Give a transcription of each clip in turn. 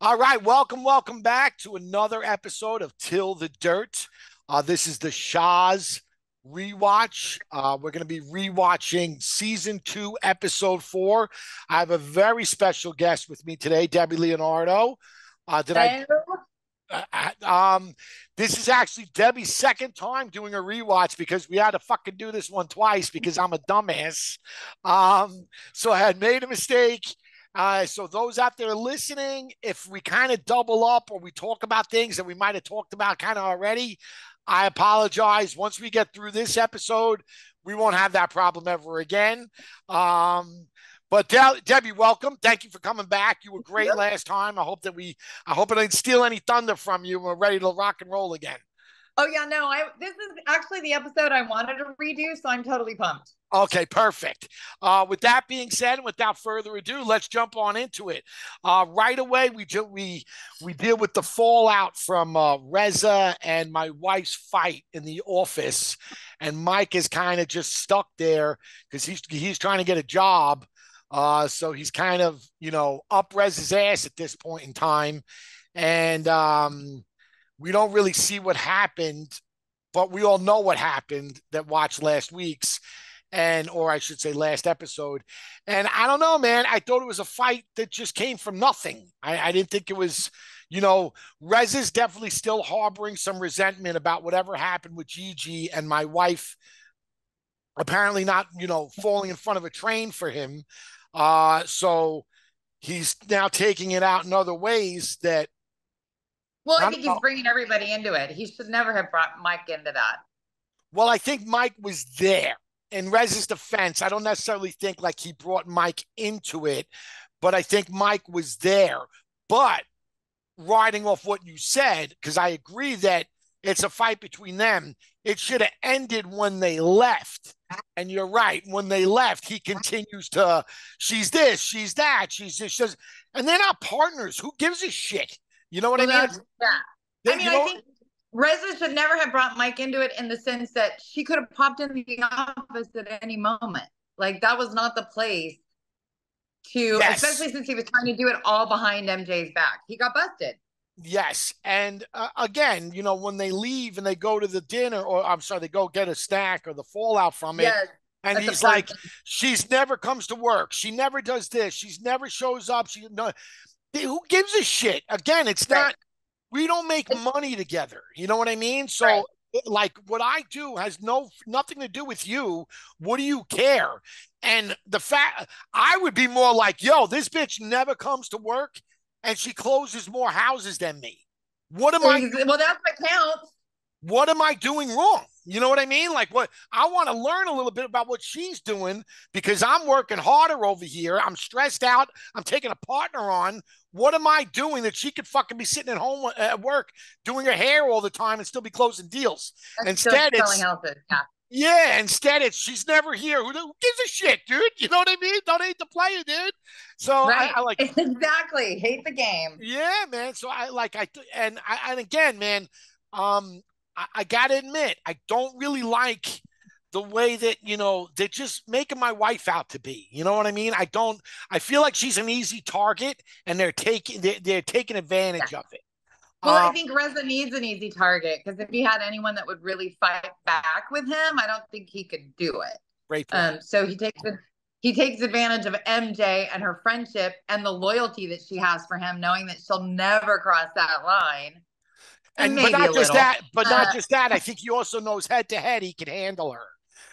All right, welcome back to another episode of Till the Dirt. This is the Shahs Rewatch. We're going to be rewatching season 2, episode 4. I have a very special guest with me today, Debbie Leonardo. Did I? Hello. Uh, uh, um, this is actually Debbie's second time doing a rewatch because we had to fucking do this one twice because I'm a dumbass. So I had made a mistake. So those out there listening, if we kind of double up or we talk about things that we might have talked about kind of already, I apologize. Once we get through this episode, we won't have that problem ever again. But Debbie, welcome. Thank you for coming back. You were great last time. I hope I didn't steal any thunder from you. We're ready to rock and roll again. Oh yeah, no, this is actually the episode I wanted to redo, so I'm totally pumped. Okay, perfect. With that being said, and without further ado, let's jump on into it. Right away, we deal with the fallout from Reza and my wife's fight in the office, and Mike is kind of just stuck there because he's trying to get a job. So he's kind of up Reza's ass at this point in time, and we don't really see what happened, but we all know what happened that watched last week's or I should say last episode. And I don't know, man. I thought it was a fight that just came from nothing. I didn't think it was, Reza's definitely still harboring some resentment about whatever happened with Gigi and my wife apparently not, falling in front of a train for him. So he's now taking it out in other ways that Well, I I think don't he's know. bringing everybody into it. He should never have brought Mike into that. Well, I think Mike was there. In Rez's defense, I don't necessarily think like he brought Mike into it, but I think Mike was there. But riding off what you said, because I agree that it's a fight between them, it should have ended when they left. And you're right. When they left, he continues to, she's this, she's that, she's this, she's, and they're not partners. Who gives a shit? You know what I Well, mean? that's yeah. I mean, You I know, think Reza should never have brought Mike into it in the sense that she could have popped in the office at any moment. Like that was not the place to, yes. especially since he was trying to do it all behind MJ's back. He got busted. Yes. And again, when they leave and they go to the dinner, or I'm sorry, they go get a snack or the fallout from it. Yes, And at the he's like, person. she's never comes to work. She never does this. She's never shows up. She no, who gives a shit? Again, it's Right. not, we don't make money together. You know what I mean? Right. So like what I do has nothing to do with you. What do you care? And the fact I would be more like, yo, this bitch never comes to work and she closes more houses than me. What am I Well, that's what counts. what am I doing wrong? You know what I mean? Like what I want to learn a little bit about what she's doing because I'm working harder over here. I'm stressed out. I'm taking a partner on. What am I doing that she could fucking be sitting at home at work doing her hair all the time and still be closing deals? That's still Instead, selling it's houses. Yeah. yeah. Instead, it's she's never here. Who gives a shit, dude? You know what I mean? Don't hate the player, dude. So Right. I like Exactly. Hate the game. yeah, man. So and again, man, I gotta admit, I don't really like the way that they're just making my wife out to be. You know what I mean? I don't. I feel like she's an easy target, and they're taking Yeah. advantage of it. Well, I Um, think Reza needs an easy target because if he had anyone that would really fight back with him, I don't think he could do it. Great point. So he takes advantage of MJ and her friendship and the loyalty that she has for him, knowing that she'll never cross that line, and And but maybe not a just little. that, but not just that. I think he also knows head to head he can handle her.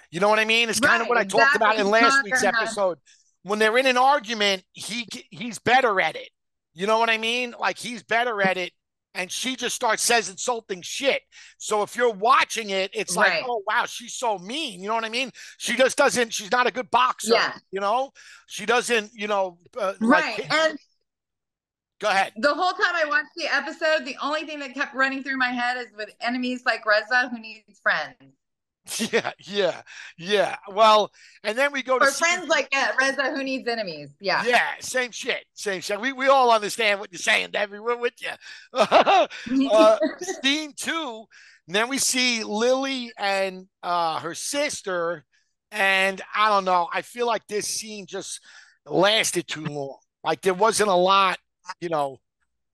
You know what I mean? It's kind of Right, what I talked exactly. about in He's last not week's gonna have. episode. When they're in an argument, he's better at it. You know what I mean? Like he's better at it, and she just says insulting shit. So if you're watching it, it's like, Right. oh wow, she's so mean. You know what I mean? She just doesn't. She's not a good boxer. Yeah. She doesn't. Right. And Go ahead. the whole time I watched the episode, the only thing that kept running through my head is with enemies like Reza, who needs friends. Yeah, yeah, yeah. Well, and then we go to Or see. friends like Reza, who needs enemies. Yeah. Yeah, same shit, same shit. We all understand what you're saying, Debbie. We're with you. Scene two. And then we see Lilly and her sister, and I don't know. I feel like this scene just lasted too long. Like there wasn't a lot, you know.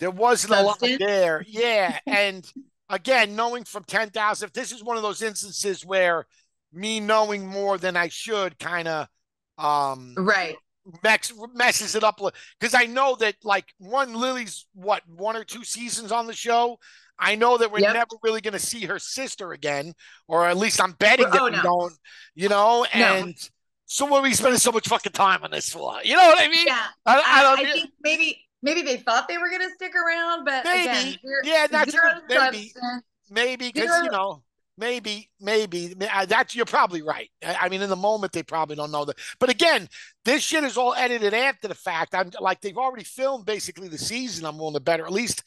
There wasn't a lot substance. there. Yeah. And again, knowing from 10,000, if this is one of those instances where me knowing more than I should kind of um, Right. messes it up. Because I know that, like, Lily's, what, 1 or 2 seasons on the show? I know that we're Yep. never really going to see her sister again, or at least I'm betting that Oh we no. don't, you know, No. and so what are we spending so much fucking time on this for? You know what I mean? Yeah. I don't. I think maybe they thought they were gonna stick around, but again, Maybe. Yeah, that's a zero good maybe. substance. Maybe because Zero. maybe that's you're probably right. I mean, in the moment they probably don't know that. But again, this shit is all edited after the fact. I'm like they've already filmed basically the season. I'm willing to bet, or at least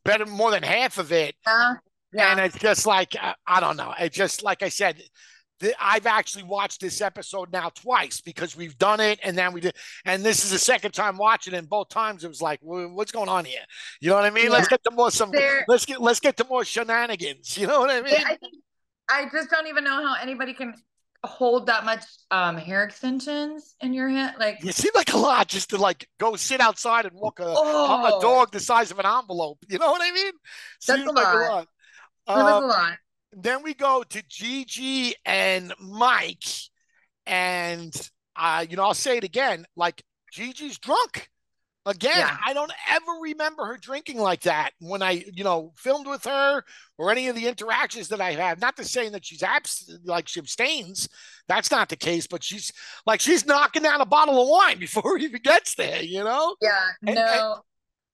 better more than half of it. And Yeah. it's just like I don't know. It just like I said, I've actually watched this episode now twice because we've done it and then we did, and this is the second time watching it. And both times it was like, what's going on here? You know what I mean? Yeah. Let's get to more some. There. Let's get to more shenanigans. You know what I mean? I think I just don't even know how anybody can hold that much hair extensions in your hand. Like, It seemed like a lot just to like go sit outside and walk a oh, dog the size of an envelope. You know what I mean? that's a Seems like a lot. lot. That was Uh, a lot. then we go to Gigi and Mike, and I'll say it again. Like Gigi's drunk again. Yeah. I don't ever remember her drinking like that when I, filmed with her or any of the interactions that I have. Not to say that like she abstains. That's not the case, but she's knocking down a bottle of wine before he even gets there. Yeah. And, No.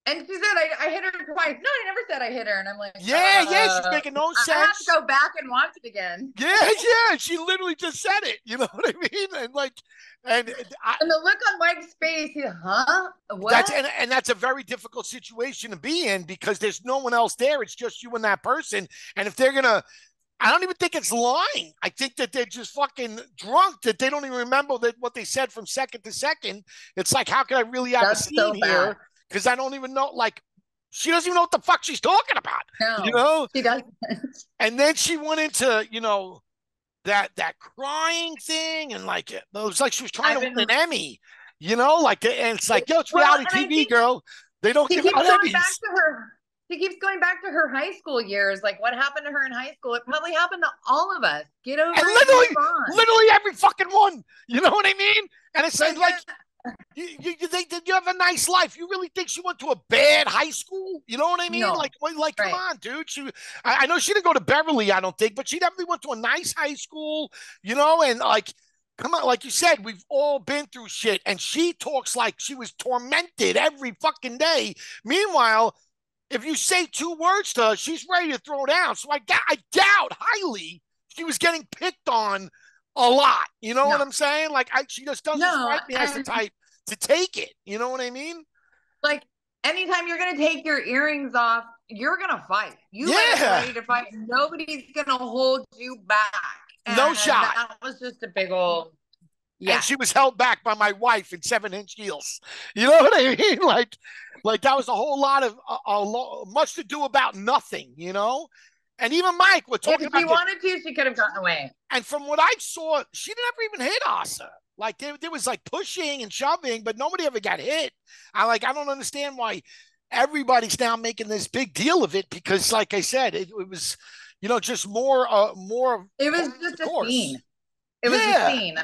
And she said, I hit her twice. No, I never said I hit her. And I'm like, yeah, she's making no sense. I have to go back and watch it again. Yeah, she literally just said it. You know what I mean? And the look on Mike's face, what? That's a very difficult situation to be in because there's no one else there. It's just you and that person. And if they're gonna, I don't even think it's lying. I think that they're just fucking drunk, that they don't even remember what they said from second to second. It's like, how can I really have That's a scene so here? Because I don't even know, like, she doesn't even know what the fuck she's talking about. No, she doesn't. And then she went into, that crying thing, and like it was like she was trying to win an Emmy, and it's like, it's reality TV, girl. They don't give out Emmys. She keeps going back to her high school years. Like, what happened to her in high school? It probably happened to all of us. Get over it. Literally every fucking one. You know what I mean? And it's like you think that you have a nice life. You really think she went to a bad high school? You know what I mean? No. Like, come on, dude. I know she didn't go to Beverly, I don't think, but she definitely went to a nice high school, and like, come on, like you said, we've all been through shit. And she talks like she was tormented every fucking day. Meanwhile, if you say 2 words to her, she's ready to throw down. So I doubt highly she was getting picked on a lot. You know what I'm saying? Like, she just doesn't strike me as the type to take it. You know what I mean? Like, anytime you're going to take your earrings off, you're going to fight. You are ready to fight. Nobody's going to hold you back. No shot. That was just a big old... Yeah. And she was held back by my wife in 7-inch heels. You know what I mean? Like that was a whole lot of much to do about nothing, And even Mike was talking about. If she wanted to, she could have gotten away. And from what I saw, she never even hit Asa. Like there was like pushing and shoving, but nobody ever got hit. I don't understand why everybody's now making this big deal of it, because, like I said, it was, just more. It was just a scene. It was a scene.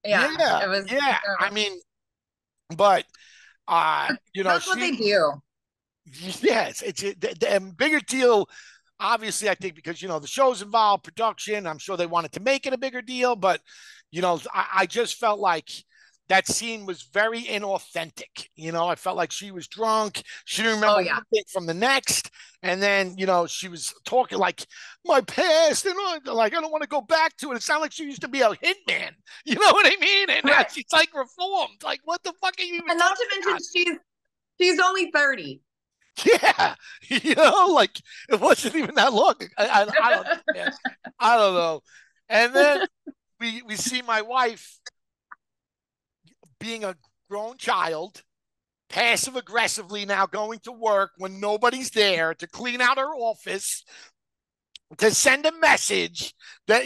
Yeah. It was. Yeah. I mean, but that's what they do. Yes, it's a bigger deal. Obviously, I think because the show's involved, production. I'm sure they wanted to make it a bigger deal, but I just felt like that scene was very inauthentic. I felt like she was drunk. She didn't remember anything from the next. And then, she was talking like, my past, and like, I don't want to go back to it. It sounded like she used to be a hitman. You know what I mean? And now she's like reformed. Like, what the fuck are you even? And not to mention, she's only 30. Yeah. Like, it wasn't even that long. I don't know. And then we see my wife being a grown child, passive aggressively now going to work when nobody's there, to clean out her office, to send a message that,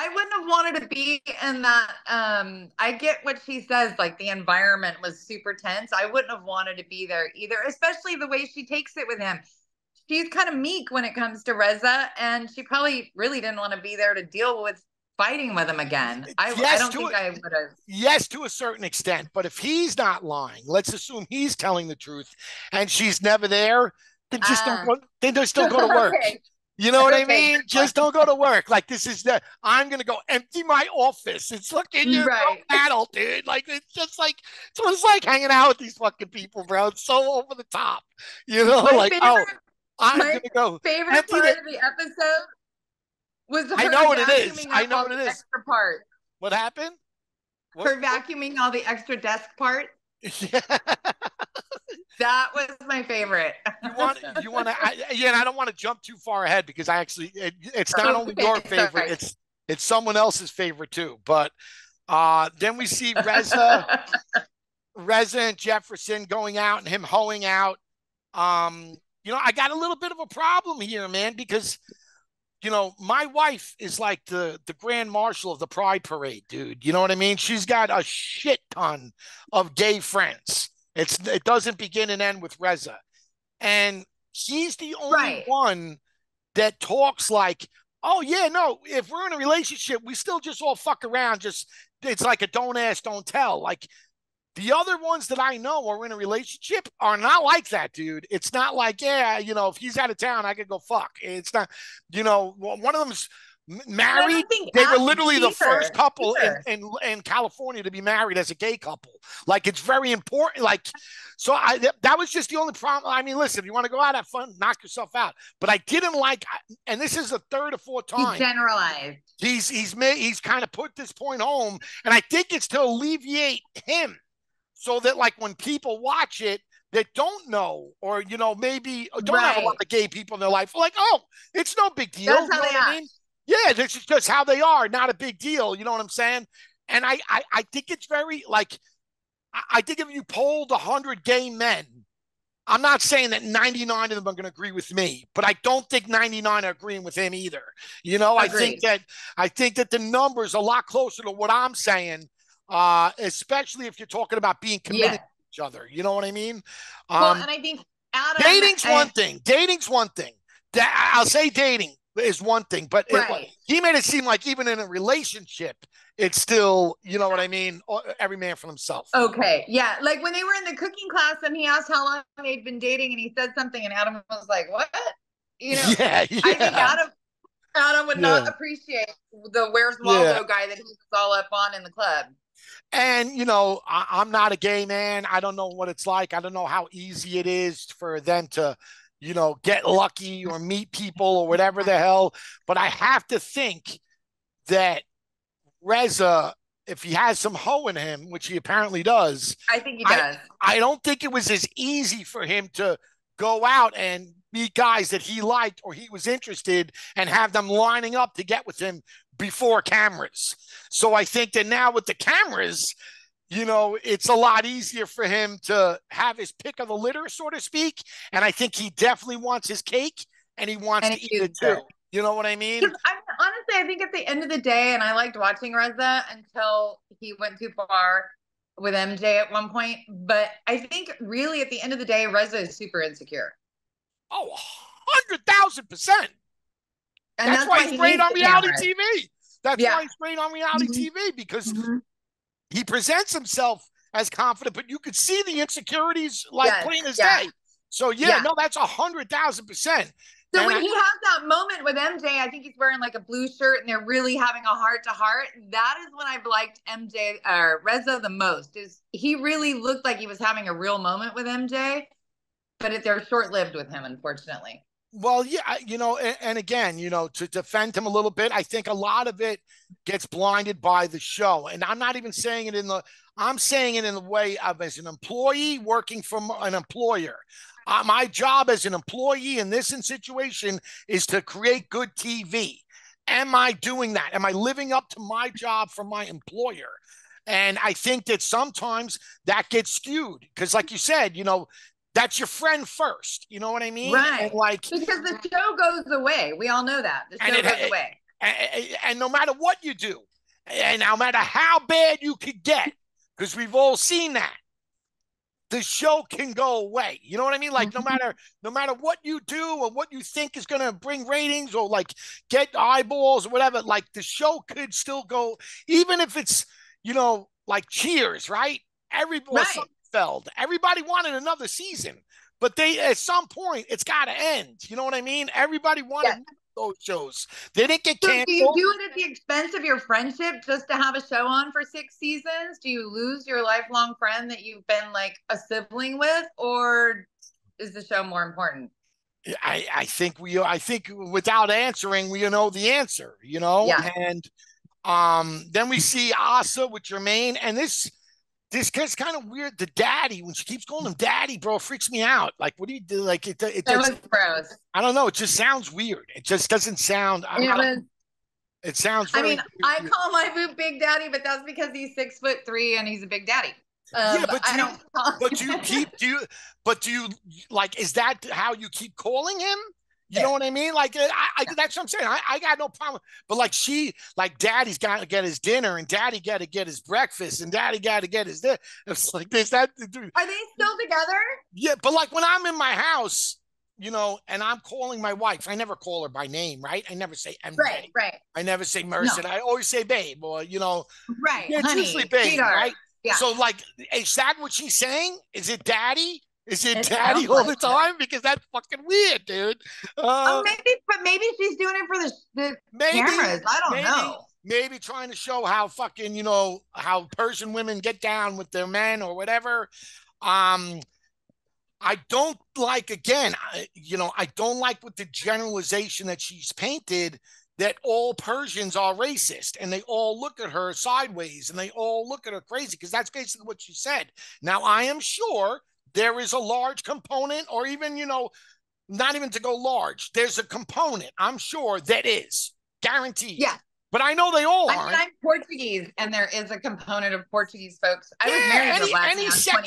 I wouldn't have wanted to be in that. I get what she says, like the environment was super tense. I wouldn't have wanted to be there either, especially the way she takes it with him. She's kind of meek when it comes to Reza, and she probably really didn't want to be there to deal with fighting with him again. I Yes, don't think I would have. yes, to a certain extent. But if he's not lying, let's assume he's telling the truth, and she's never there, then just don't go. Then just don't go to work. Okay. You know what I Okay, mean? Just don't go to work. Like this is I'm gonna go empty my office. It's looking you're Right. adult, dude. Like it's just like it's what it's like hanging out with these fucking people, bro. It's so over the top. You know, My like favorite, I'm my gonna go favorite empty part of the episode was her I know what it is. vacuuming I up know all what it the is. extra parts. What happened? Her vacuuming all the extra desk parts. That was my favorite. You want to, yeah, and I don't want to jump too far ahead because it's not only Okay, your favorite, sorry. it's someone else's favorite too. But then we see Reza and Jefferson going out and him hoeing out. I got a little bit of a problem here, man, because my wife is like the grand marshal of the Pride Parade, dude. You know what I mean? She's got a shit ton of gay friends. It doesn't begin and end with Reza. And he's the only one that talks like, oh yeah, no, if we're in a relationship, we still just all fuck around. Just it's like a don't ask, don't tell. Like the other ones that I know are in a relationship are not like that, dude. It's not like, yeah, if he's out of town, I could go fuck. It's not, one of them's married. They were literally the first couple in California to be married as a gay couple. Like it's very important. Like, so that was just the only problem. I mean, listen, if you want to go out, have fun, knock yourself out. But I didn't like, and this is the third or fourth time. He generalized. He's kind of put this point home, and I think it's to alleviate him. So that like when people watch it that don't know or maybe don't have a lot of gay people in their life, like, oh, it's no big deal. That's how they are. I mean? Yeah, this is just how they are, not a big deal. You know what I'm saying? And I think it's very like I think if you polled 100 gay men, I'm not saying that 99 of them are going to agree with me, but I don't think 99 are agreeing with him either. Agreed. I think that the number's a lot closer to what I'm saying. Especially if you're talking about being committed to each other. You know what I mean? Well, and I think dating's one thing. Dating's one thing. I'll say dating is one thing, but he made it seem like even in a relationship, it's still, you know what I mean? Every man for himself. Okay. Yeah. Like when they were in the cooking class and he asked how long they'd been dating and he said something and Adam was like, what? I think Adam would not appreciate the Where's Waldo guy that he was all up on in the club. And, I'm not a gay man. I don't know what it's like. I don't know how easy it is for them to, get lucky or meet people or whatever the hell. But I have to think that Reza, if he has some hoe in him, which he apparently does. I think he does. I don't think it was as easy for him to go out and meet guys that he liked or he was interested and have them lining up to get with him before cameras. So I think that now with the cameras, it's a lot easier for him to have his pick of the litter, so to speak. And I think he definitely wants his cake and he wants to eat it too. You know what I mean? Honestly, I think at the end of the day, and I liked watching Reza until he went too far with MJ at one point. But I think really at the end of the day, Reza is super insecure. Oh, 100,000%. And that's why he's great on reality TV. That's why he's great on reality TV because he presents himself as confident, but you could see the insecurities like plain as day. So no, that's 100,000%. So when he has that moment with MJ, I think he's wearing like a blue shirt and they're really having a heart to heart. That is when I've liked Reza the most. Is he really looked like he was having a real moment with MJ, but they're short-lived with him, unfortunately. Well, yeah, and again, to defend him a little bit, I think a lot of it gets blinded by the show. And I'm not even saying it I'm saying it in the way of as an employee working for an employer. My job as an employee in this situation is to create good TV. Am I doing that? Am I living up to my job for my employer? And I think that sometimes that gets skewed because like you said, that's your friend first. You know what I mean? Right. And like because the show goes away. We all know that. The show goes away. And no matter what you do, and no matter how bad you could get, because we've all seen that, the show can go away. You know what I mean? Like no matter what you do or what you think is going to bring ratings or like get eyeballs or whatever, like the show could still go, even if it's, like Cheers, right? Or Right. Seinfeld. Everybody wanted another season, but they at some point it's got to end. You know what I mean? Everybody wanted Yes. those shows. They didn't get So do you canceled. do it at the expense of your friendship just to have a show on for 6 seasons? Do you lose your lifelong friend that you've been like a sibling with, or is the show more important? I think without answering, we know the answer, Yeah. and then we see Asa with Jermaine, and this guy's kind of weird. The daddy, when she keeps calling him daddy, bro, freaks me out. Like, what do you do? Like, it That just, was gross. I don't know. It just sounds weird. It just doesn't sound. It was. It sounds I very. mean, I call my boo Big Daddy, but that's because he's 6'3" and he's a big daddy. Yeah, but I don't. do you like? Is that how you keep calling him? You Yeah. know what I mean? Like, that's what I'm saying. I got no problem. But like daddy's got to get his dinner, and daddy got to get his breakfast, and daddy got to get his this. It's like this, that. Dude. Are they still together? Yeah, but like when I'm in my house, and I'm calling my wife, I never call her by name, right? I never say MJ. Right. I never say Mercer. No. I always say babe, or Right, it's honey, usually babe, sweetheart. right? Yeah. So like, is that what she's saying? Is it daddy? Is it It daddy sounds all like the time? Because that's fucking weird, dude. Maybe she's doing it for the Maybe, cameras. I don't know. maybe trying to show how fucking, how Persian women get down with their men or whatever. I don't like, again, I don't like with the generalization that she's painted that all Persians are racist and they all look at her sideways and they all look at her crazy, because that's basically what she said. Now, I am sure there is a large component, or even, not even to go large, there's a component, I'm sure, that is guaranteed. Yeah. But I know they all aren't. I'm Portuguese, and there is a component of Portuguese folks. I was married to a black man 20 years ago,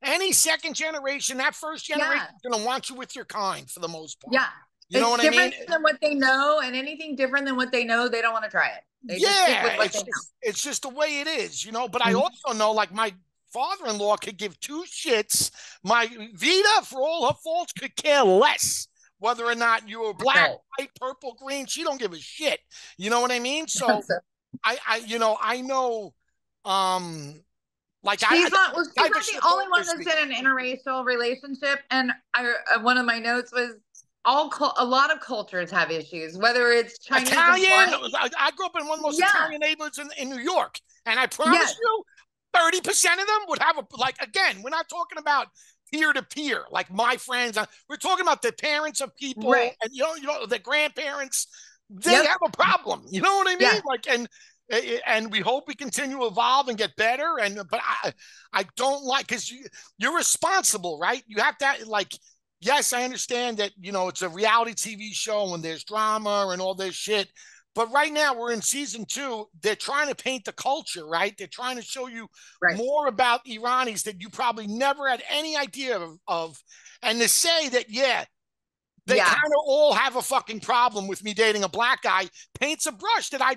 any second generation, that first generation is going to want you with your kind for the most part. Yeah. You know what I mean? It's different than what they know, and anything different than what they know, they don't want to try it. They just stick with what they know. It's just the way it is, But I also know, like, my father-in-law could give two shits. My Vita, for all her faults, could care less whether or not you were black, white, purple, green. She don't give a shit. You know what I mean? So I know, like, she's not the only one that's in an interracial relationship. And one of my notes was a lot of cultures have issues, whether it's Chinese, Italian. I grew up in one of the most Italian neighborhoods in New York, and I promise you, 30% of them would have again, we're not talking about peer to peer, like my friends. We're talking about the parents of people, and the grandparents. They have a problem. You know what I mean? Yeah. Like, and we hope we continue to evolve and get better. But I don't like, because you're responsible, right? You have to, like, yes, I understand that it's a reality TV show and there's drama and all this shit. But right now we're in season 2. They're trying to paint the culture, right? They're trying to show you more about Iranis that you probably never had any idea of. And to say that, they kind of all have a fucking problem with me dating a black guy paints a brush that I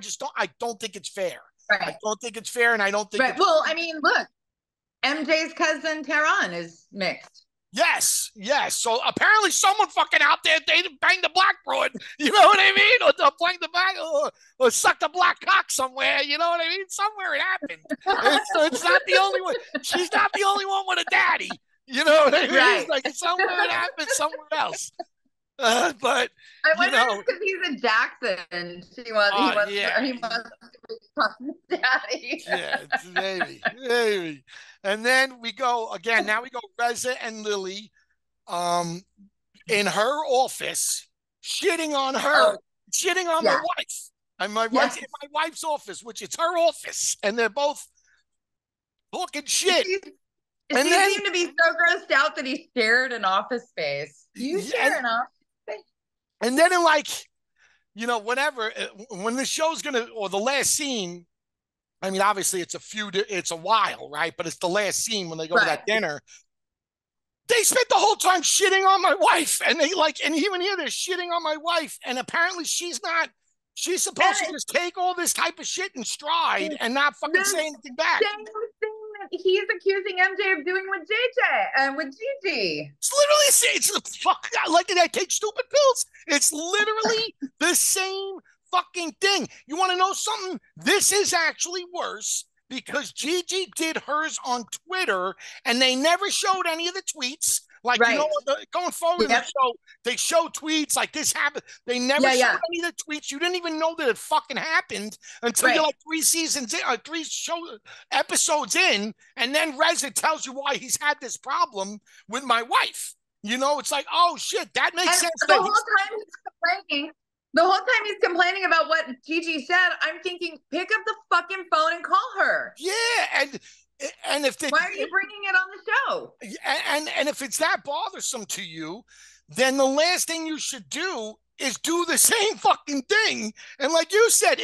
don't think it's fair. Right. I don't think it's fair, and I don't think well, I mean, look, MJ's cousin Tehran is mixed. Yes. So apparently someone fucking out there, they banged the black broad. You know what I mean? Or banged the back, or sucked a black cock somewhere. You know what I mean? Somewhere it happened. It's not the only one. She's not the only one with a daddy. You know what I mean? Right. It's like somewhere it happened somewhere else. But I wonder if because he's a Jackson, he wants to be daddy. Yeah, maybe. And then we go again. Now we go Reza and Lilly, in her office, shitting on her, shitting on my wife. And my wife's in my wife's office, which is her office, and they're both talking shit. She seemed to be so grossed out that he shared an office space. You share an office space. And then whatever, when the show's or the last scene, I mean, obviously it's a while, right? But it's the last scene when they go to that dinner. They spent the whole time shitting on my wife, and they like, and even here they're shitting on my wife, and apparently she's not. She's supposed to And just take all this type of shit in stride and not fucking the say anything back. same thing that he's accusing MJ of doing with JJ and with Gigi. It's literally it's the fuck. Like, did I take stupid pills? It's literally the same fucking thing. You want to know something? This is actually worse because Gigi did hers on Twitter and they never showed any of the tweets. Like, you know, Right. going forward in the Yep. show, they show tweets like this happened. They never Yeah, showed yeah. any of the tweets. You didn't even know that it fucking happened until you're Right. like three seasons in, three show episodes in, and then Reza tells you why he's had this problem with my wife. You know, it's like, oh shit, that makes And sense. the whole time he's complaining about what Gigi said, I'm thinking, pick up the fucking phone and call her. Yeah, and if they, Why are you bringing it on the show? and if it's that bothersome to you, then the last thing you should do is do the same fucking thing. And like you said,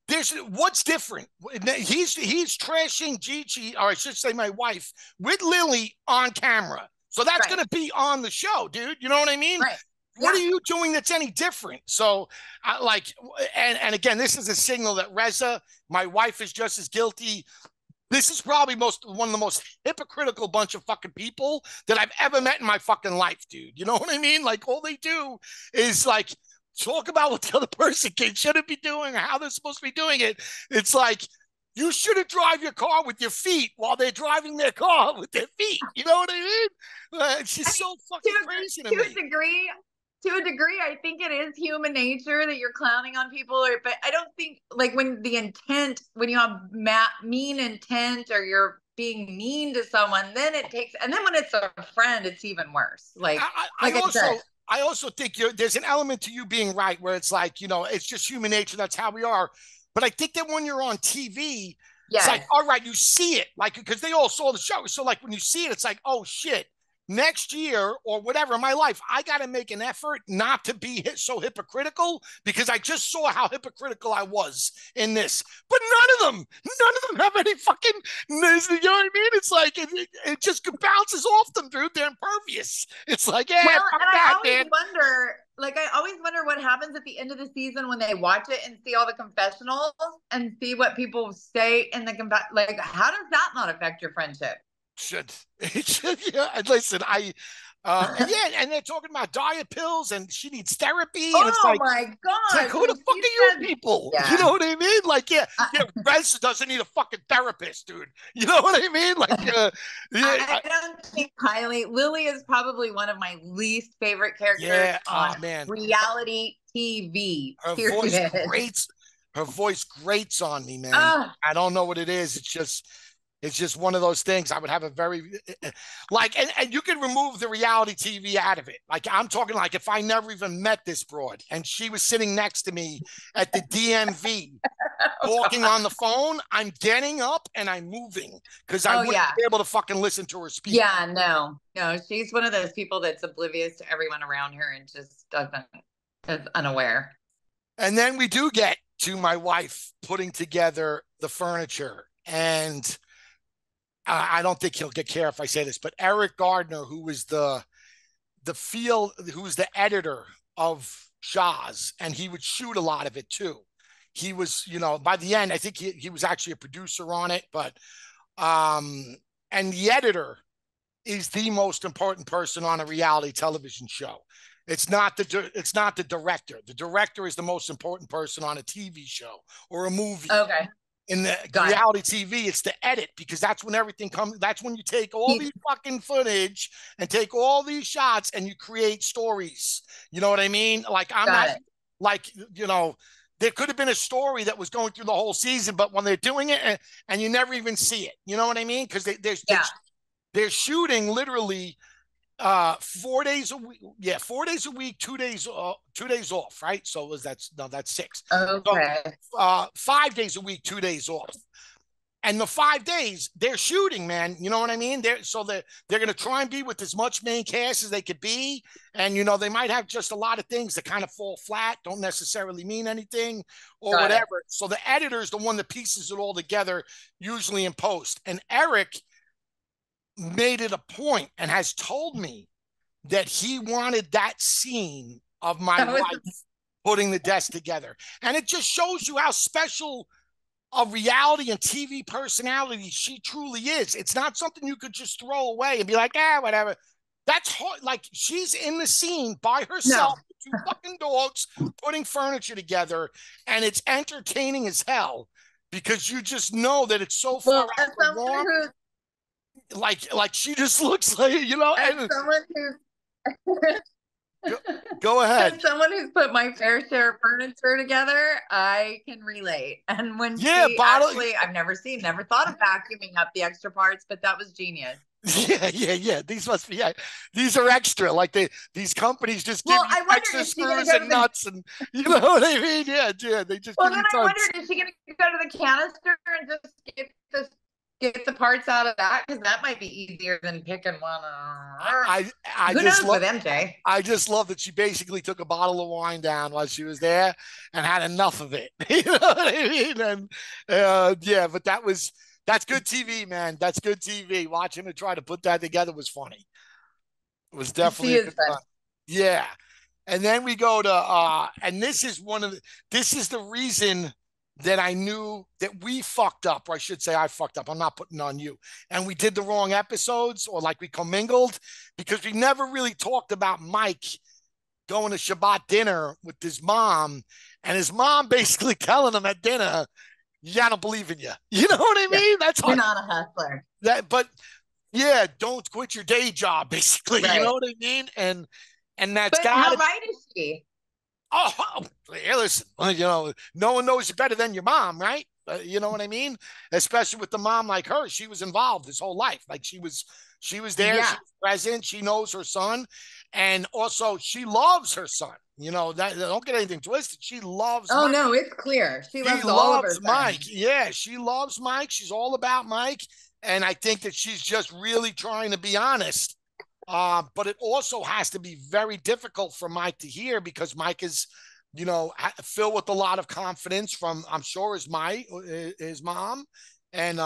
there's what's different. He's trashing Gigi, or I should say my wife, with Lilly on camera. So that's Right. going to be on the show, dude. You know what I mean? Right. What Yeah. are you doing that's any different? So, like, and again, this is a signal that Reza, my wife, is just as guilty. This is probably one of the most hypocritical bunch of fucking people that I've ever met in my fucking life, dude. You know what I mean? Like, all they do is like talk about what the other person shouldn't be doing or how they're supposed to be doing it. It's like you shouldn't drive your car with your feet while they're driving their car with their feet. You know what I mean? It's just so fucking crazy to me. To a degree, I think it is human nature that you're clowning on people, but I don't think like when you have mean intent or you're being mean to someone, then it takes, and then when it's a friend, it's even worse. Like I said. I also think there's an element to you being right where it's like, you know, it's just human nature. That's how we are. But I think that when you're on TV, it's like, all right, you see it, like, because they all saw the show. So like when you see it, it's like, oh shit, next year or whatever in my life, I got to make an effort not to be so hypocritical because I just saw how hypocritical I was in this. But none of them have any fucking, you know what I mean? It's like, it just bounces off them, dude. They're impervious. It's like, yeah, Well, fuck and that, man. I always wonder what happens at the end of the season when they watch it and see all the confessionals and see what people say in the like, how does that not affect your friendship? It should, yeah. Listen, and they're talking about diet pills and she needs therapy, and it's like, my god, who the fuck are you people? Yeah. You know what I mean? Like, yeah, Rez doesn't need a fucking therapist, dude. You know what I mean? Like, I don't think Lilly is probably one of my least favorite characters on reality TV. Her voice grates on me, man. I don't know what it is. It's just one of those things. I would have a very like, and you can remove the reality TV out of it. Like, I'm talking like if I never even met this broad and she was sitting next to me at the DMV talking on the phone, I'm getting up and I'm moving because I wouldn't be able to fucking listen to her speak. Yeah, no, she's one of those people that's oblivious to everyone around her and just is unaware. And then we do get to my wife putting together the furniture, and I don't think he'll get care if I say this, but Eric Gardner, who was the editor of Shahs, and he would shoot a lot of it too. He was, you know, by the end, I think he was actually a producer on it, but and the editor is the most important person on a reality television show. It's not the director. The director is the most important person on a TV show or a movie. Okay. In the reality TV, it's the edit, because that's when everything comes. That's when you take all these fucking footage and take all these shots and you create stories. You know what I mean? Like, like, you know, there could have been a story that was going through the whole season, but when they're doing it and you never even see it, you know what I mean? Because they're shooting literally 4 days a week. Yeah, 4 days a week, 2 days off, right? So that's 6. Okay. So, 5 days a week, 2 days off. And the 5 days they're shooting, man. You know what I mean? They're going to try and be with as much main cast as they could be. And, you know, they might have just a lot of things that kind of fall flat, don't necessarily mean anything or whatever. So the editor is the one that pieces it all together, usually in post. And Eric made it a point and has told me that he wanted that scene of my That was wife putting the desk together. And it just shows you how special a reality and TV personality she truly is. It's not something you could just throw away and be like, whatever. That's hard. Like, she's in the scene by no. herself, with two fucking dogs, putting furniture together, and it's entertaining as hell because you just know that it's so far Well, out as of the someone norm. who's Like she just looks like, as and someone who's go ahead. as someone who's put my fair share of furniture together, I can relate. And when Yeah, she bottle. actually, I've never thought of vacuuming up the extra parts, but that was genius. Yeah. These must be, these are extra. Like these companies just give Well, you I wondered, extra is she going to screws go to and the nuts, and you know what I mean? Yeah. They just Well, give then you I tons. wondered, is she going to go to the canister and just get the parts out of that? Because that might be easier than picking one. I Who just knows love. with MJ? I just love that she basically took a bottle of wine down while she was there and had enough of it. You know what I mean? And yeah, but that's good TV, man. That's good TV. Watching her try to put that together was funny. It was She definitely a is good fun. one. Yeah. And then we go to and this is the reason that I knew that we fucked up, or I should say I fucked up. I'm not putting on you. And we did the wrong episodes, or like we commingled, because we never really talked about Mike going to Shabbat dinner with his mom, and his mom basically telling him at dinner, "Yeah, I don't believe in you." You know what I Yeah. mean? That's You're hard. not a hustler. But yeah, don't quit your day job, basically. You know Right. what I mean? And that's But got how to. right is she? Oh, hey, listen, no one knows you better than your mom, right? You know what I mean? Especially with the mom like her, she was involved his whole life. Like she was there, she Yeah. was present, she knows her son, and also she loves her son. That don't get anything twisted. She loves Oh, Mike. no, it's clear. She She loves all of her loves Mike. sons. Yeah, she loves Mike. She's all about Mike, and I think that she's just really trying to be honest. But it also has to be very difficult for Mike to hear because Mike is, filled with a lot of confidence from, I'm sure, his mom, and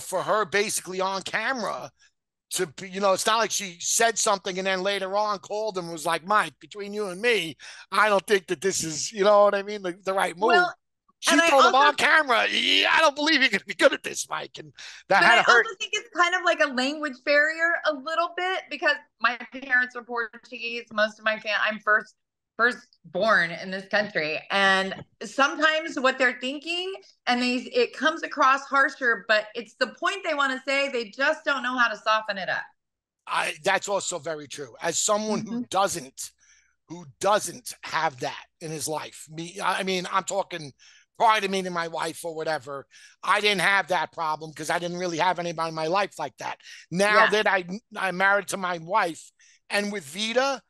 for her basically on camera to, it's not like she said something and then later on called him and was like, Mike, between you and me, I don't think that this is, you know what I mean, the right move. Well, She and I told him also on camera, yeah, I don't believe you're going to be good at this, Mike, and that But had I to hurt. also think it's kind of like a language barrier a little bit because my parents were Portuguese. Most of my I'm first born in this country, and sometimes what they're thinking and it comes across harsher, but it's the point they want to say. They just don't know how to soften it up. That's also very true. As someone Mm-hmm. who doesn't have that in his life, I mean, I'm talking prior to meeting my wife or whatever, I didn't have that problem because I didn't really have anybody in my life like that. Now Yeah. that I'm married to my wife, and with Vita,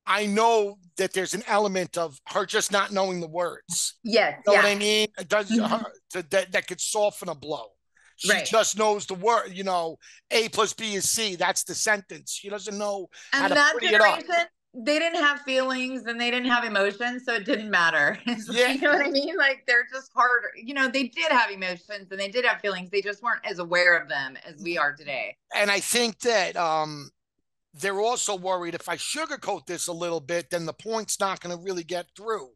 I know that there's an element of her just not knowing the words. Yes. You know what Yeah. I mean? It does Mm-hmm. that could soften a blow. She Right. just knows the word, A plus B is C. That's the sentence. She doesn't know how And to that pretty it up. generation, they didn't have feelings and they didn't have emotions, so it didn't matter. Yeah. You know what I mean? Like they're just harder. They did have emotions and they did have feelings. They just weren't as aware of them as we are today. And I think that they're also worried if I sugarcoat this a little bit, then the point's not going to really get through.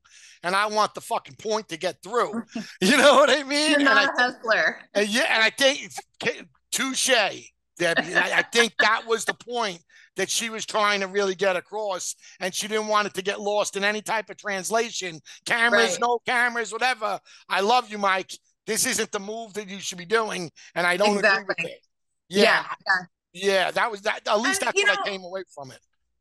And I want the fucking point to get through. You know what I mean? You're not a hustler. And I think touche, Debbie. I think that was the point that she was trying to really get across, and she didn't want it to get lost in any type of translation. Cameras, Right. no cameras, whatever. I love you, Mike. This isn't the move that you should be doing, and I don't agree with Exactly. it. Yeah. Yeah, that was that. At least And that's what I came away from it.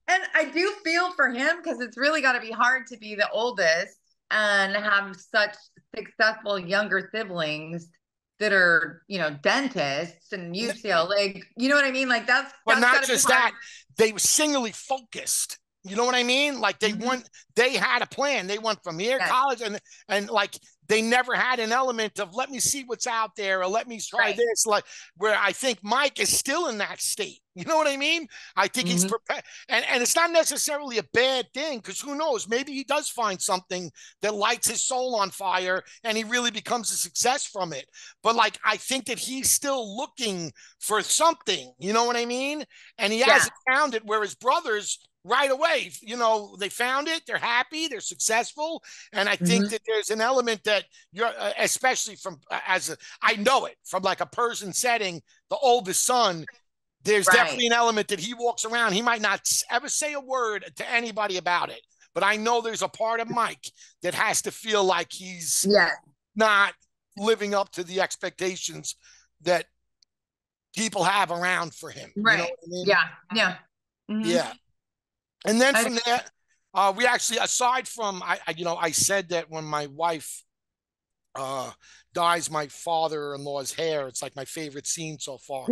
and I do feel for him because it's really got to be hard to be the oldest and have such successful younger siblings that are, dentists and UCLA. You know what I mean? Like But that's not got to be just hard. that, they were singularly focused. You know what I mean? Like they Mhm. they had a plan. They went from here Yes. college and like they never had an element of let me see what's out there or let me try Right. this. Like where I think Mike is still in that state. You know what I mean? I think he's prepared, and it's not necessarily a bad thing because who knows? Maybe he does find something that lights his soul on fire, and he really becomes a success from it. But like, I think that he's still looking for something. You know what I mean? And he Yeah. hasn't found it. Where his brothers right away, you know, they found it, they're happy, they're successful. And I think that there's an element that you're, especially from, I know it from like a Persian setting, the oldest son, there's Right. definitely an element that he walks around, he might not ever say a word to anybody about it. But I know there's a part of Mike that has to feel like he's Yeah. not living up to the expectations that people have around for him. You know Right. what I mean? Yeah. Yeah. Yeah. And then I, from there, we actually, aside from, you know, I said that when my wife dyes my father-in-law's hair, it's like my favorite scene so far,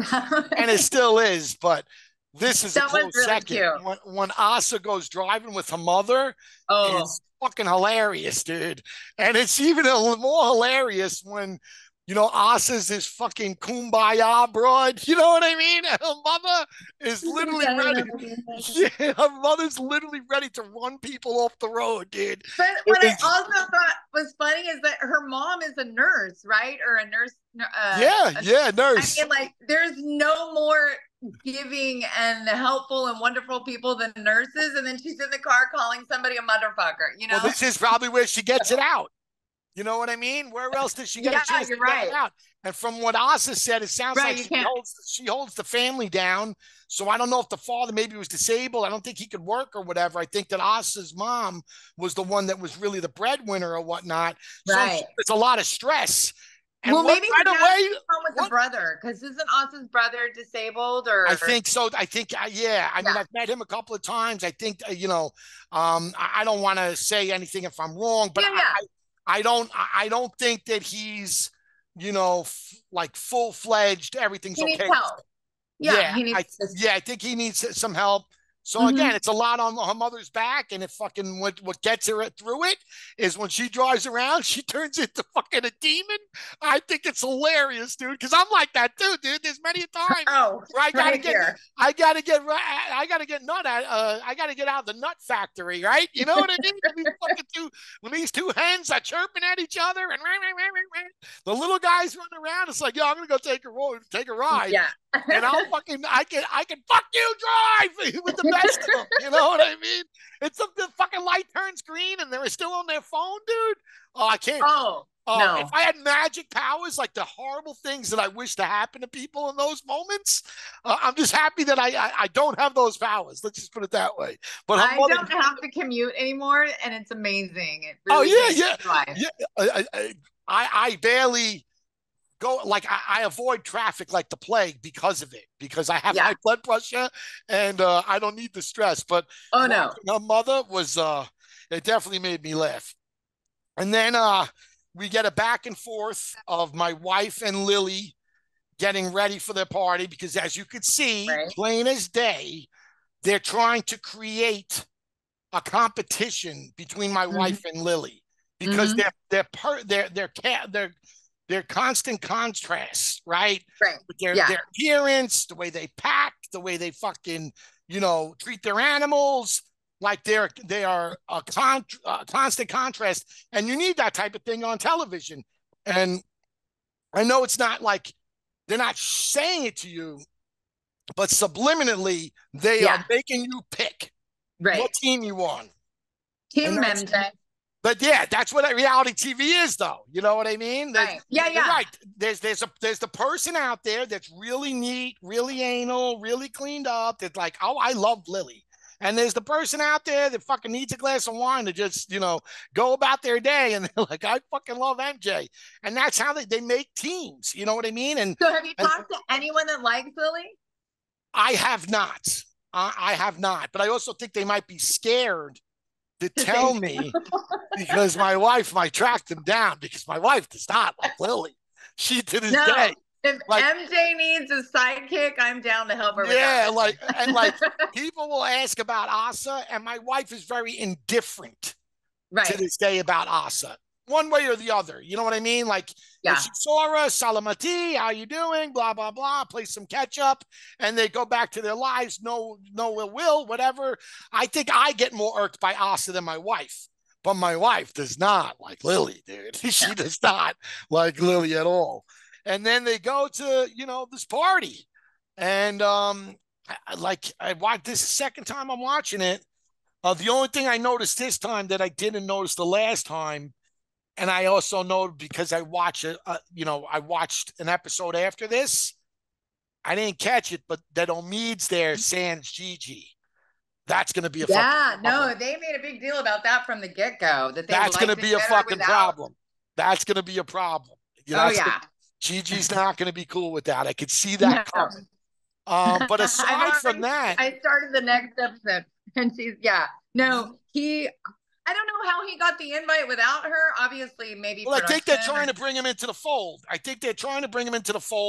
and it still is. But this is a that was close really second. cute. When Asa goes driving with her mother, Oh, is fucking hilarious, dude. And it's even a little more hilarious when, you know, Asa's this fucking kumbaya broad. You know what I mean? And her mother is literally ready. Yeah, her mother's literally ready to run people off the road, dude. but It what I is, also thought was funny is that her mom is a nurse, right? Or a nurse. yeah, I nurse. mean, like, there's no more giving and helpful and wonderful people than nurses. And then she's in the car calling somebody a motherfucker, you Well, know? this is probably where she gets it out. You know what I mean? Where else does she get a Yeah, chance you're to get it right. out? And from what Asa said, it sounds Right. like You can't. she holds the family down. So I don't know if the father maybe was disabled. I don't think he could work or whatever. I think that Asa's mom was the one that was really the breadwinner or whatnot. So I'm Right. sure it's a lot of stress. And Well, what maybe her right dad's away? home with the What brother because isn't Austin's brother disabled I or? think so. I think, yeah. I mean, Yeah. I've met him a couple of times. I think, you know, I don't want to say anything if I'm wrong, but Yeah. Yeah. I don't think that he's, you know, like full fledged. Everything's He needs okay. help. Yeah. Yeah, He needs this. I think he needs some help. So again, Mm-hmm. it's a lot on her mother's back, and it fucking what gets her through it is when she drives around, she turns into fucking a demon. I think it's hilarious, dude, because I'm like that too, dude. There's many a time Oh, where right here. I gotta get nut out, I gotta get out of the nut factory, right? You know what I mean? When these two hens are chirping at each other and the little guys running around, it's like, yo, I'm gonna go take a ride. Yeah. And I can fuck you drive with the best of them. You know what I mean? It's the fucking light turns green and they're still on their phone, dude. Oh, I can't. Oh, Oh, if no. I had magic powers, like the horrible things that I wish to happen to people in those moments, I'm just happy that I don't have those powers. Let's just put it that way. But her I mother, don't have to commute anymore, and it's amazing. It oh really changes life. yeah. I barely go, like I avoid traffic like the plague because of it, because I have Yeah. high blood pressure and I don't need the stress. But Oh, no. watching her mother was it definitely made me laugh. And then we get a back and forth of my wife and Lilly getting ready for their party because, as you could see, Right. plain as day, they're trying to create a competition between my wife and Lilly because Mm-hmm. they're constant contrasts, right? Right. With Yeah. their appearance, the way they pack, the way they fucking, you know, treat their animals, like they are a constant contrast, and you need that type of thing on television. And I know it's not like they're not saying it to you, but subliminally they are Yeah. making you pick Right. what team you on. And Team that's, MJ. but yeah, that's what reality TV is, though. You know what I mean? Right. Yeah. You're Yeah. right. There's the person out there that's really neat, really anal, really cleaned up. That's like, oh, I love Lily. And there's the person out there that fucking needs a glass of wine to just, you know, go about their day. And they're like, I fucking love MJ. And that's how they make teams. You know what I mean? So have you And talked to anyone that likes Lily? I have not. I have not. But I also think they might be scared to tell me because my wife might track them down because my wife does not like Lily. She to this day. If Like, MJ needs a sidekick, I'm down to help her with yeah, that. like people will ask about Asa, and my wife is very indifferent to Right. this day about Asa. one way or the other. You know what I mean? Like if Yeah. she saw her, Salamati, how you doing? Blah, blah, blah, play some catch up, and they go back to their lives. No ill will, whatever. I think I get more irked by Asa than my wife. But my wife does not like Lilly, dude. She does not like Lilly at all. And then they go to, this party. And I watched this second time I'm watching it. The only thing I noticed this time that I didn't notice the last time, and I also know because I watched I watched an episode after this. I didn't catch it, but that Omid's there, sans Gigi. That's going to be a fucking problem. No, they made a big deal about that from the get-go. That's going to be a fucking problem. That's going to be a problem. Gigi's not going to be cool with that. I could see that coming. But aside from that, I started the next episode, and she's I don't know how he got the invite without her. Obviously, maybe. Well, I think they're trying to bring him into the fold.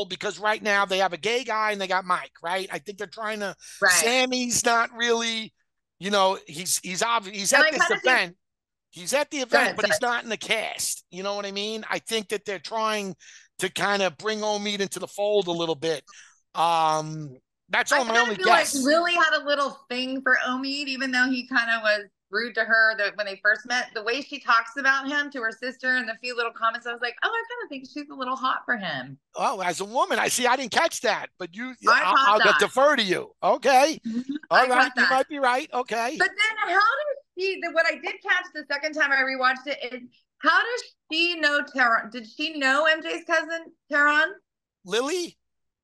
Because right now they have a gay guy and they got Mike, right? I think they're trying to. Right. Sammy's not really, he's obviously he's at this event. He's at the event, but he's not in the cast. You know what I mean? I think that they're trying to kind of bring Omid into the fold a little bit. That's all my only guess. Like Lilly had a little thing for Omid, even though he kind of was rude to her when they first met. The way she talks about him to her sister and the few little comments, I was like, oh, I kind of think she's a little hot for him. Oh, as a woman, I didn't catch that, but I'll defer to you. Okay. All right. You might be right. Okay. But then how does she, what I did catch the second time I rewatched it is, how does she know Tehran? Did she know MJ's cousin, Tehran? Lilly?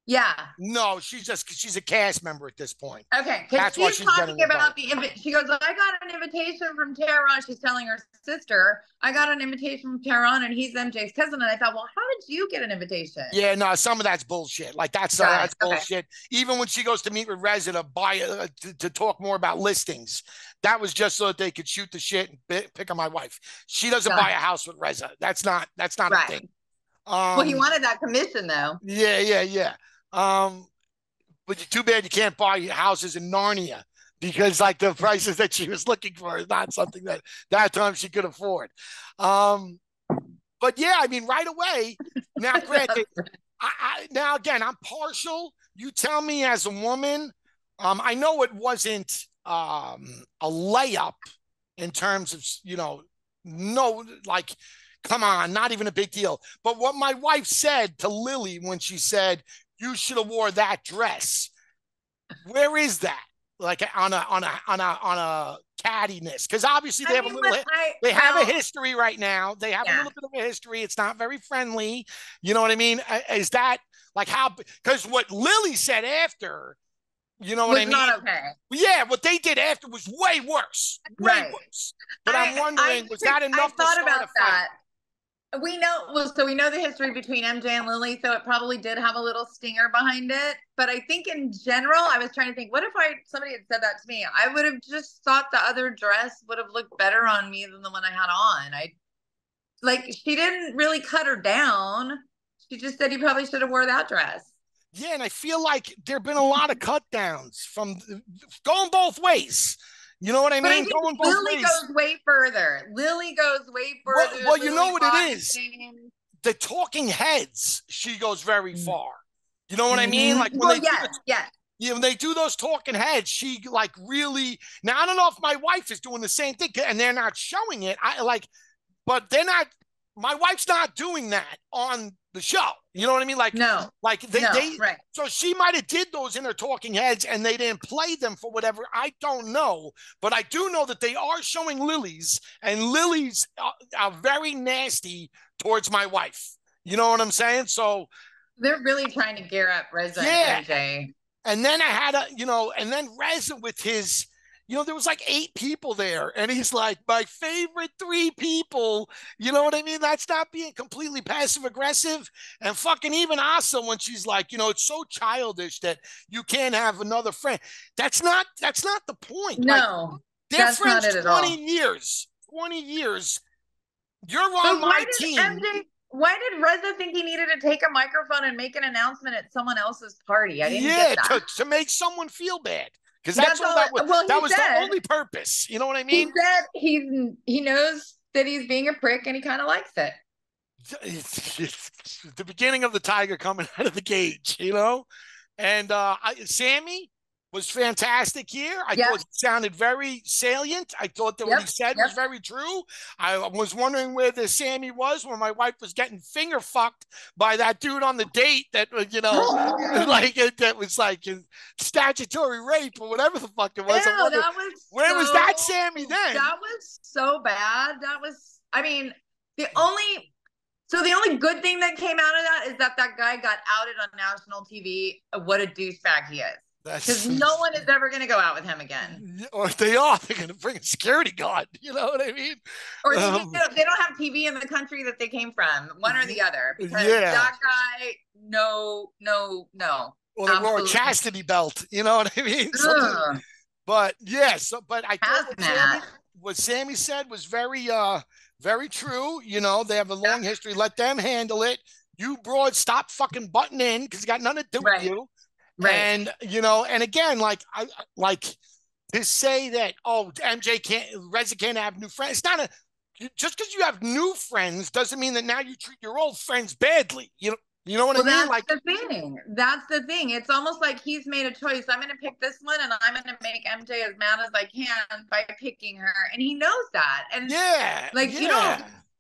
Yeah. No, she's a cast member at this point. Okay. That's why she's talking about she goes, I got an invitation from Tehran. She's telling her sister, I got an invitation from Tehran and he's MJ's cousin. And I thought, well, how did you get an invitation? Yeah, no, some of that's bullshit. Like that's bullshit. Even when she goes to meet with Reza to buy to talk more about listings, that was just so that they could shoot the shit and pick on my wife. She doesn't buy a house with Reza. That's not a thing. Well, he wanted that commission though. Yeah. But too bad you can't buy houses in Narnia because like the prices that she was looking for is not something that time she could afford. But yeah, I mean, right away. Now, granted, now again, I'm partial. You tell me as a woman. I know it wasn't a layup in terms of come on, not even a big deal. But what my wife said to Lilly when she said, you should have wore that dress. Where is that? Like on a cattiness, because obviously they have a history right now. They have a little bit of a history. It's not very friendly. You know what I mean? Is that like how? Because what Lilly said after, you know what I mean? Not okay. Yeah, what they did after was way worse. Way worse. But I'm wondering, was that enough to start a fight? We know the history between MJ and Lilly, so it probably did have a little stinger behind it. But I think in general, I was trying to think, what if somebody had said that to me? I would have just thought the other dress would have looked better on me than the one I had on. She didn't really cut her down. She just said you probably should have wore that dress. Yeah, and I feel like there have been a lot of cut downs from going both ways. You know what I mean? Going both Lilly ways. goes way further. Well, you know what it is? The talking heads, she goes very far. You know what I mean? Like when when they do those talking heads, she like really. Now I don't know if my wife is doing the same thing, and they're not showing it. But they're not. My wife's not doing that on the show. You know what I mean? Right. So she might have did those in her talking heads and they didn't play them for whatever. I don't know. But I do know that they are showing Lilly's, and Lilly's are very nasty towards my wife. You know what I'm saying? So they're really trying to gear up Reza and MJ. And then I had and then Reza with his, there was like 8 people there. And he's like, my favorite 3 people. You know what I mean? That's not being completely passive aggressive. And fucking even Asa, when she's like, it's so childish that you can't have another friend. That's not the point. No, they're friends 20 years. 20 years. You're on my team. Why did Reza think he needed to take a microphone and make an announcement at someone else's party? I didn't get that. to make someone feel bad. Because that was the only purpose. You know what I mean? He said he knows that he's being a prick and he kind of likes it. It's the beginning of the tiger coming out of the cage, you know? And Sammy was fantastic here. I Yep. thought it sounded very salient. I thought that what he Yep. said was Yep. very true. I was wondering where the Sammy was when my wife was getting finger fucked by that dude on the date that, like that was like statutory rape or whatever the fuck it was. I Ew, wonder, that was where was that so Sammy then? that was so bad. That was, I mean, the only so the only good thing that came out of that is that that guy got outed on national TV. What a douchebag he is. Because no one is ever going to go out with him again. Or if they are, they're going to bring a security guard. You know what I mean? Or they don't have TV in the country that they came from. One or the other. Because that guy, no. Or they wore a chastity belt. You know what I mean? But yes, but I thought what Sammy said was very, very true. You know, they have a long history. Let them handle it. You broad, stop fucking butting in because you got nothing to do with you. Right. And, and again, like to say that, Reza can't have new friends. It's not just because you have new friends doesn't mean that now you treat your old friends badly. You know what I mean? That's the thing. It's almost like he's made a choice. I'm going to pick this one and I'm going to make MJ as mad as I can by picking her. And he knows that. And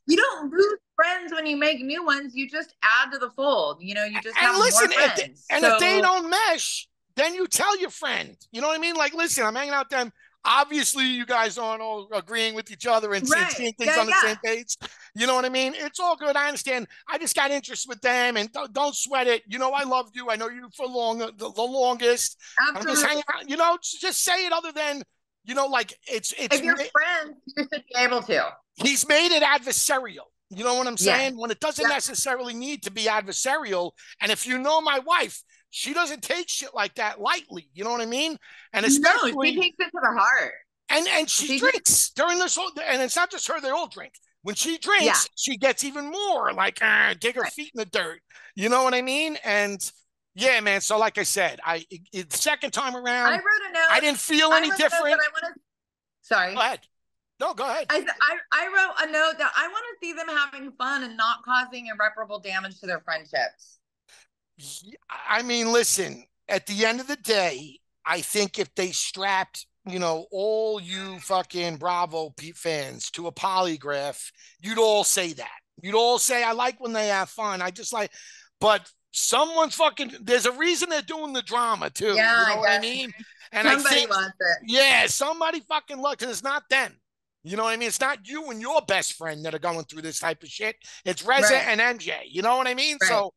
you don't lose friends when you make new ones. You just add to the fold. You just have more friends. If they don't mesh, then you tell your friend. You know what I mean? Like, listen, I'm hanging out with them. Obviously, you guys aren't all agreeing with each other and seeing things on the same page. You know what I mean? It's all good. I understand. I just got interest with them, and don't sweat it. I loved you. I know you for the longest. Absolutely. I'm just hanging out. Just say it other than, like it's. If you're friends, you should be able to. He's made it adversarial. You know what I'm saying? When it doesn't necessarily need to be adversarial. And if you know my wife, she doesn't take shit like that lightly. You know what I mean? And especially, no, she takes it to the heart. And she drinks during this whole, and it's not just her, they all drink. When she drinks, she gets even more like, dig her feet in the dirt. You know what I mean? And yeah, man. So like I said, the second time around, I wrote a note. I didn't feel any different. Sorry. Go ahead. No, go ahead. I wrote a note that I want to see them having fun and not causing irreparable damage to their friendships. I mean, listen, at the end of the day, I think if they strapped, all you fucking Bravo fans to a polygraph, you'd all say that. You'd all say, I like when they have fun. I just like, but someone's there's a reason they're doing the drama too. Yeah, you know what I mean? And somebody wants it. Yeah, somebody fucking loves it. It's not them. You know what I mean? It's not you and your best friend that are going through this type of shit. It's Reza and MJ. You know what I mean? Yeah.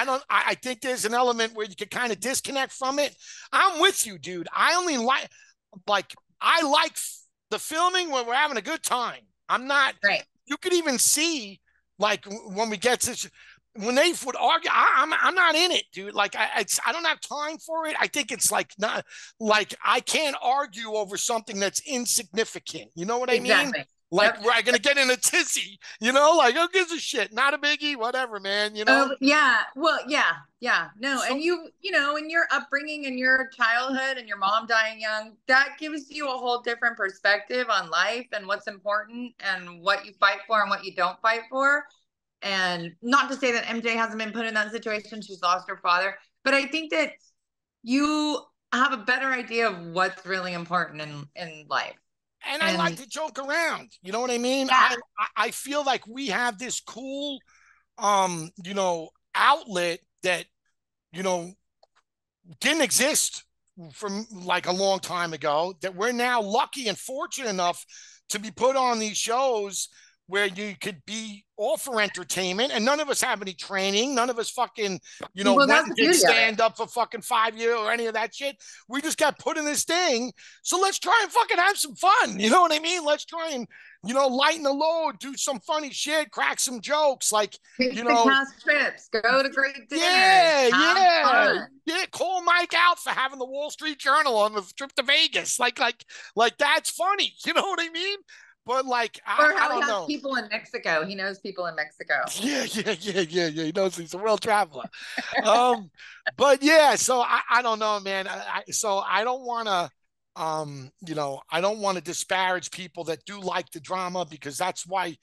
I think there's an element where you can kind of disconnect from it. I'm with you, dude. I only like the filming when we're having a good time. I'm not. Right. You could even see like when we get to. When they would argue, I'm not in it, dude. Like I don't have time for it. I think it's like not like I can't argue over something that's insignificant. You know what I mean? Like we're gonna get in a tizzy. Like who gives a shit? Not a biggie. Whatever, man. Yeah. Well, yeah. No, and in your upbringing and your childhood and your mom dying young, that gives you a whole different perspective on life and what's important and what you fight for and what you don't fight for. And not to say that MJ hasn't been put in that situation. She's lost her father. But I think that you have a better idea of what's really important in life. And I like to joke around. You know what I mean? Yeah. I feel like we have this cool, outlet that, didn't exist from like a long time ago, that we're now lucky and fortunate enough to be put on these shows where you could be all for entertainment, and none of us have any training. None of us fucking, went and did stand up for fucking 5 years or any of that shit. We just got put in this thing. So let's try and fucking have some fun. You know what I mean? Let's try and, lighten the load, do some funny shit, crack some jokes. Like, take the past trips, go to great dinners. Yeah. Call Mike out for having the Wall Street Journal on the trip to Vegas. Like that's funny. You know what I mean? But like, I don't know. People in Mexico. He knows people in Mexico. Yeah. He knows he's a world traveler. But yeah, so I don't know, man. So I don't want to I don't want to disparage people that do like the drama, because that's why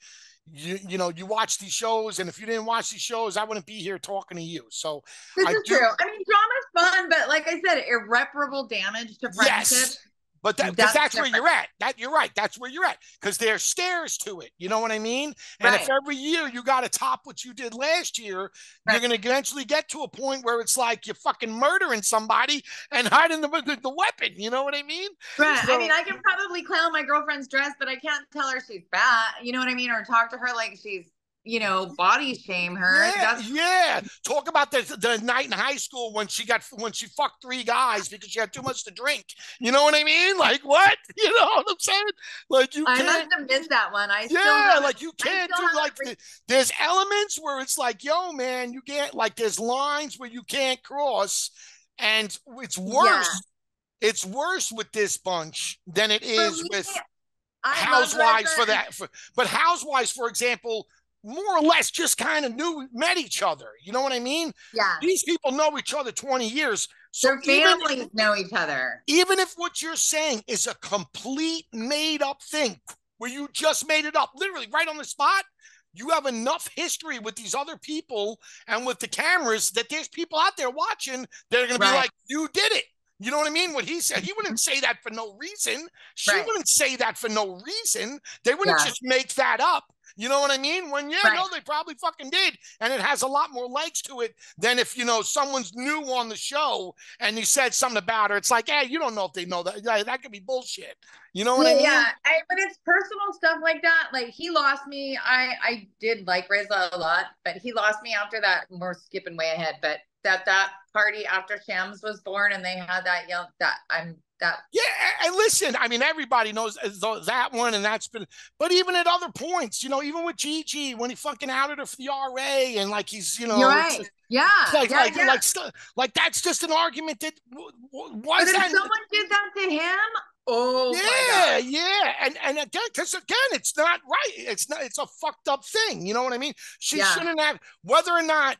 you watch these shows, and if you didn't watch these shows, I wouldn't be here talking to you. So This I is do. true. I mean, drama's fun, but like I said, irreparable damage to friendship. Yes. But because That's that's where different. you're at. You're right. That's where you're at. Because there's stairs to it. You know what I mean? And if Right. every year you got to top what you did last year, you're Right. going to eventually get to a point where it's like you're fucking murdering somebody and hiding the weapon. You know what I mean? Right. I So mean, I can probably clown my girlfriend's dress, but I can't tell her she's fat. You know what I mean? Or talk to her like she's, body shame her. yeah, That's yeah. Talk about the night in high school when she fucked 3 guys because she had too much to drink. You know what I mean? Like what? You know what I'm saying? Like you I can't. must have missed that one. I still Yeah, haven't. like you I can't still do like haven't. there's elements where it's like, yo, man, you can't, like there's lines where you can't cross, and it's Yeah. worse. It's worse with this bunch than it For is me, with I love Housewives Reza. for that. But Housewives, for example, more or less just kind of met each other. You know what I mean? Yeah. These people know each other 20 years. So Their families know each other. even if what you're saying is a complete made up thing where you just made it up, literally right on the spot, you have enough history with these other people and with the cameras that there's people out there watching that are going to be Right. like, you did it. You know what I mean? What he said, he wouldn't say that for no reason. She Right. wouldn't say that for no reason. They wouldn't Yeah. just make that up. You know what I mean? When, yeah, Right. no, they probably fucking did. And it has a lot more legs to it than if, someone's new on the show and you said something about her. It's like, hey, you don't know if they know that. That could be bullshit. You know what I Yeah, mean? yeah. But it's personal stuff like that. Like he lost me. I did like Reza a lot, but he lost me after that. We're skipping way ahead, but that party after Shams was born and they had that young that I'm that. Yeah, and listen, I mean, everybody knows that one, and that's been, but even at other points, even with Gigi, when he fucking outed her for the RA, and like he's, You're it's right. just, Yeah, like, yeah, like, yeah. like, like that's just an argument that, why But is if that? someone did that to him, oh my Yeah, God. yeah, and again, because again, it's not right. It's not. It's a fucked up thing. You know what I mean? She Yeah. shouldn't have. Whether or not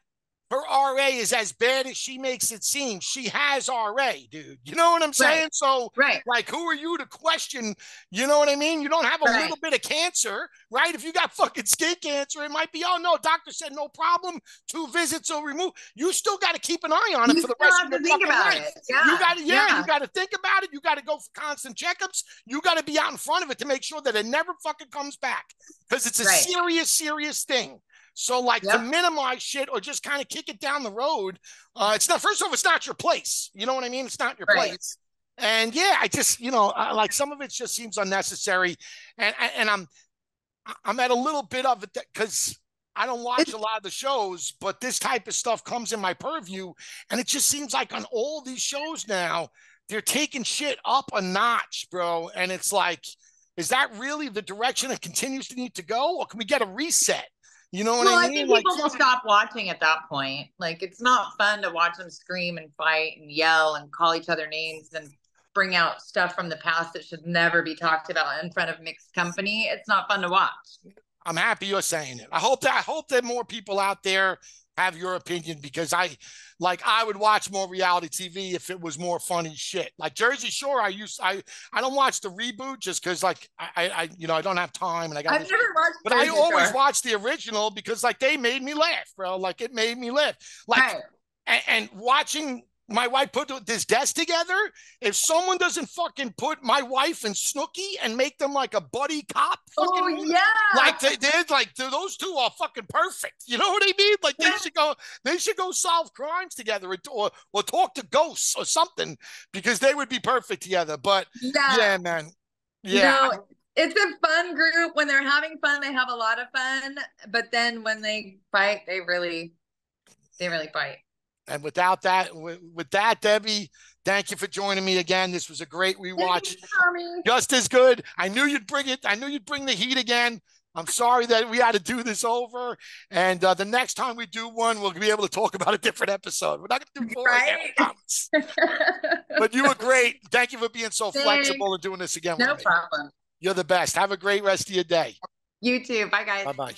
her RA is as bad as she makes it seem, she has RA, dude. You know what I'm saying? Right. So, Right. like, who are you to question? You know what I mean? You don't have a Right. little bit of cancer, right? If you got fucking skin cancer, it might be, oh no, doctor said no problem. 2 visits will remove. You still got to keep an eye on it You for the still rest of have your to think fucking about life. it. Yeah. You got to, Yeah. you got to think about it. You got to go for constant checkups. You got to be out in front of it to make sure that it never fucking comes back, because it's a Right. serious, serious thing. So, like, to Yep. minimize shit or just kind of kick it down the road, it's not. First off, it's not your place. You know what I mean? It's not your Right. place. And yeah, I just, like some of it just seems unnecessary, and I'm at a little bit of it because I don't watch a lot of the shows, but this type of stuff comes in my purview, and it just seems like on all these shows now, they're taking shit up a notch, bro. And it's like, is that really the direction it continues to need to go, or can we get a reset? You know what Well, I I mean? think Like, people will stop watching at that point. Like, it's not fun to watch them scream and fight and yell and call each other names and bring out stuff from the past that should never be talked about in front of mixed company. It's not fun to watch. I'm happy you're saying it. I hope that more people out there have your opinion, because I would watch more reality TV if it was more funny shit. Like Jersey Shore, I don't watch the reboot just because like I don't have time and I got. I've never watched But I Jersey always Shore. watch the original because like they made me laugh, bro. Like it made me laugh. Like Right. and watching my wife put this desk together, if someone doesn't fucking put my wife and Snooki and make them like a buddy cop fucking Oh, movie, yeah. like they did, like those two are fucking perfect. You know what I mean? Like they should go solve crimes together, or talk to ghosts or something, because they would be perfect together. But Yeah. yeah, man. Yeah. No, it's a fun group. When they're having fun, they have a lot of fun. But then when they fight, they really fight. And with that, Debbie, thank you for joining me again. This was a great rewatch. Thank you, Tommy. Just as good. I knew you'd bring it. I knew you'd bring the heat again. I'm sorry that we had to do this over. And the next time we do one, we'll be able to talk about a different episode. We're not going to do 4 again, I promise. But you were great. Thank you for being so flexible and doing this again No with me. problem. You're the best. Have a great rest of your day. You too. Bye, guys. Bye-bye.